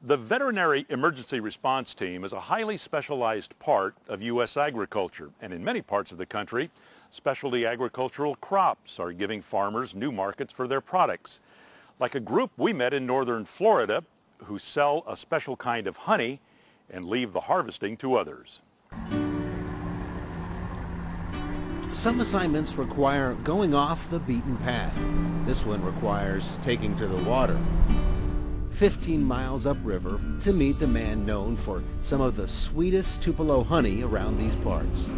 The Veterinary Emergency Response Team is a highly specialized part of U.S. agriculture, and in many parts of the country, specialty agricultural crops are giving farmers new markets for their products. Like a group we met in northern Florida who sell a special kind of honey and leave the harvesting to others. Some assignments require going off the beaten path. This one requires taking to the water. 15 miles upriver to meet the man known for some of the sweetest Tupelo honey around these parts.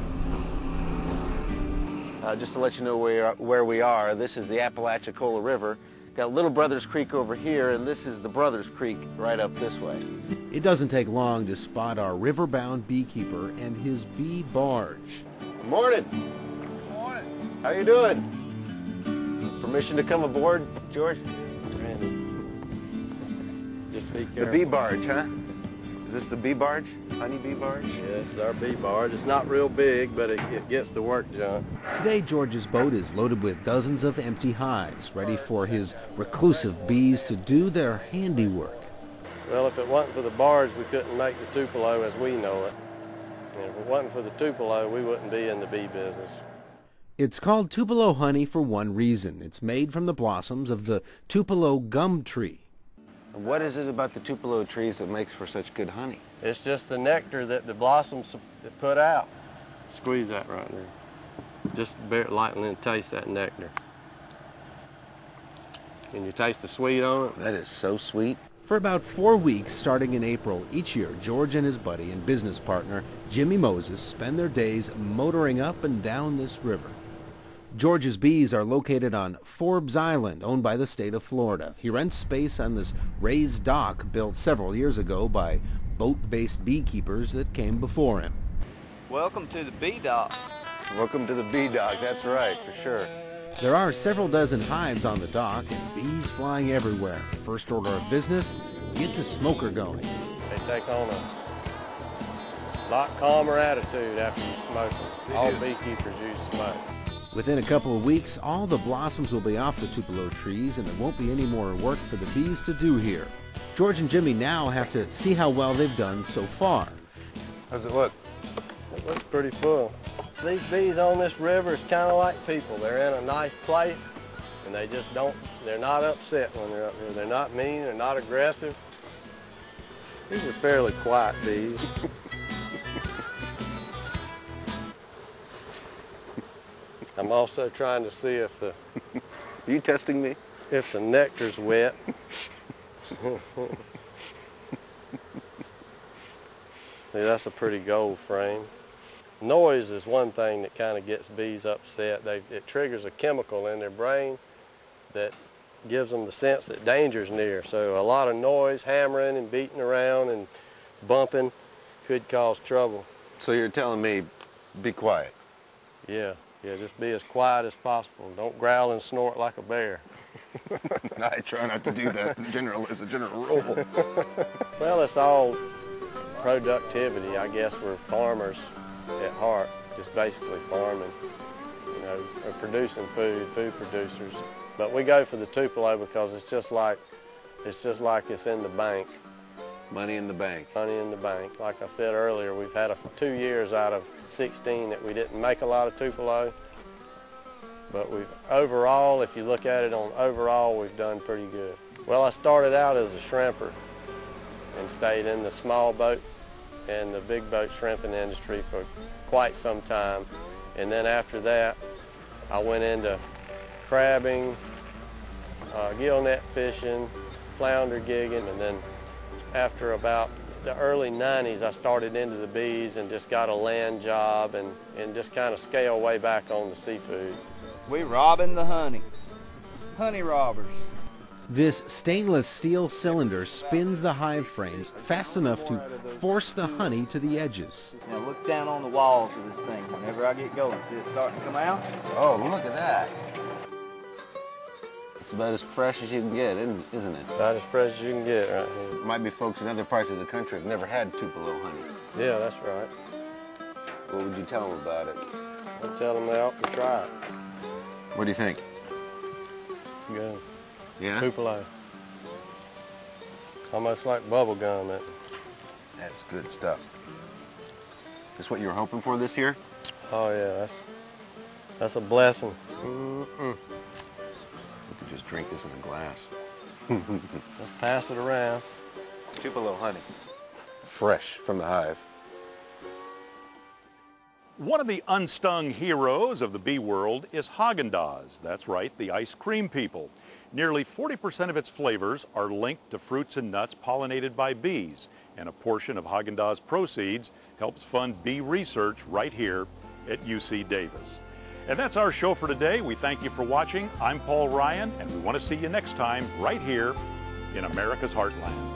Just to let you know where we are, this is the Apalachicola River. Got Little Brothers Creek over here, and this is the Brothers Creek right up this way. It doesn't take long to spot our riverbound beekeeper and his bee barge. Good morning. Good morning. How you doing? Permission to come aboard, George? Just be careful. The bee barge, huh? Is this the bee barge? Honey bee barge? Yes, it's our bee barge. It's not real big, but it gets the work done. Today, George's boat is loaded with dozens of empty hives, ready for his reclusive bees to do their handiwork. Well, if it wasn't for the barge, we couldn't make the Tupelo as we know it. And if it wasn't for the Tupelo, we wouldn't be in the bee business. It's called Tupelo honey for one reason. It's made from the blossoms of the Tupelo gum tree. What is it about the Tupelo trees that makes for such good honey? It's just the nectar that the blossoms put out. Squeeze that right there. Just lightly and taste that nectar. Can you taste the sweet on it? That is so sweet. For about 4 weeks, starting in April each year, George and his buddy and business partner, Jimmy Moses, spend their days motoring up and down this river. George's bees are located on Forbes Island, owned by the state of Florida. He rents space on this raised dock built several years ago by boat-based beekeepers that came before him. Welcome to the bee dock. Welcome to the bee dock, that's right, for sure. There are several dozen hives on the dock and bees flying everywhere. First order of business, get the smoker going. They take on a lot calmer attitude after you smoke them. All beekeepers use smoke. Within a couple of weeks, all the blossoms will be off the Tupelo trees and there won't be any more work for the bees to do here. George and Jimmy now have to see how well they've done so far. How's it look? It looks pretty full. These bees on this river is kind of like people. They're in a nice place and they just they're not upset when they're up here. They're not mean, they're not aggressive. These are fairly quiet bees. I'm also trying to see if Are you testing me? if the nectar's wet. See, that's a pretty gold frame. Noise is one thing that kind of gets bees upset. It triggers a chemical in their brain that gives them the sense that danger's near. So a lot of noise, hammering and beating around and bumping could cause trouble. So you're telling me, be quiet? Yeah, just be as quiet as possible. Don't growl and snort like a bear. I try not to do that as a general rule. Well, it's all productivity. I guess we're farmers at heart, just basically farming, or producing food producers. But we go for the Tupelo because it's just like it's in the bank. Money in the bank. Money in the bank. Like I said earlier, we've had 2 years out of 16 that we didn't make a lot of Tupelo. But overall, if you look at it overall, we've done pretty good. Well, I started out as a shrimper and stayed in the small boat and the big boat shrimping industry for quite some time. And then after that, I went into crabbing, gill net fishing, flounder gigging, and then after about the early 90s, I started into the bees and just got a land job and just kind of scaled way back on the seafood. We robbing the honey. Honey robbers. This stainless steel cylinder spins the hive frames fast enough to force the honey to the edges. Now look down on the walls of this thing. Whenever I get going, see it starting to come out? Oh, look at that. It's about as fresh as you can get, isn't it? About as fresh as you can get right here. Might be folks in other parts of the country have never had Tupelo honey. Yeah, that's right. What would you tell them about it? I'll tell them they ought to try it. What do you think? Good. Yeah? Tupelo. almost like bubble gum. That's good stuff. This what you were hoping for this year? Oh yeah, that's a blessing. You could just drink this in a glass. Just pass it around. Tupelo honey. Fresh from the hive. One of the unstung heroes of the bee world is Haagen-Dazs. That's right, the ice cream people. Nearly 40% of its flavors are linked to fruits and nuts pollinated by bees, and a portion of Haagen-Dazs proceeds helps fund bee research right here at UC Davis. And that's our show for today. We thank you for watching. I'm Paul Ryan, and we want to see you next time right here in America's Heartland.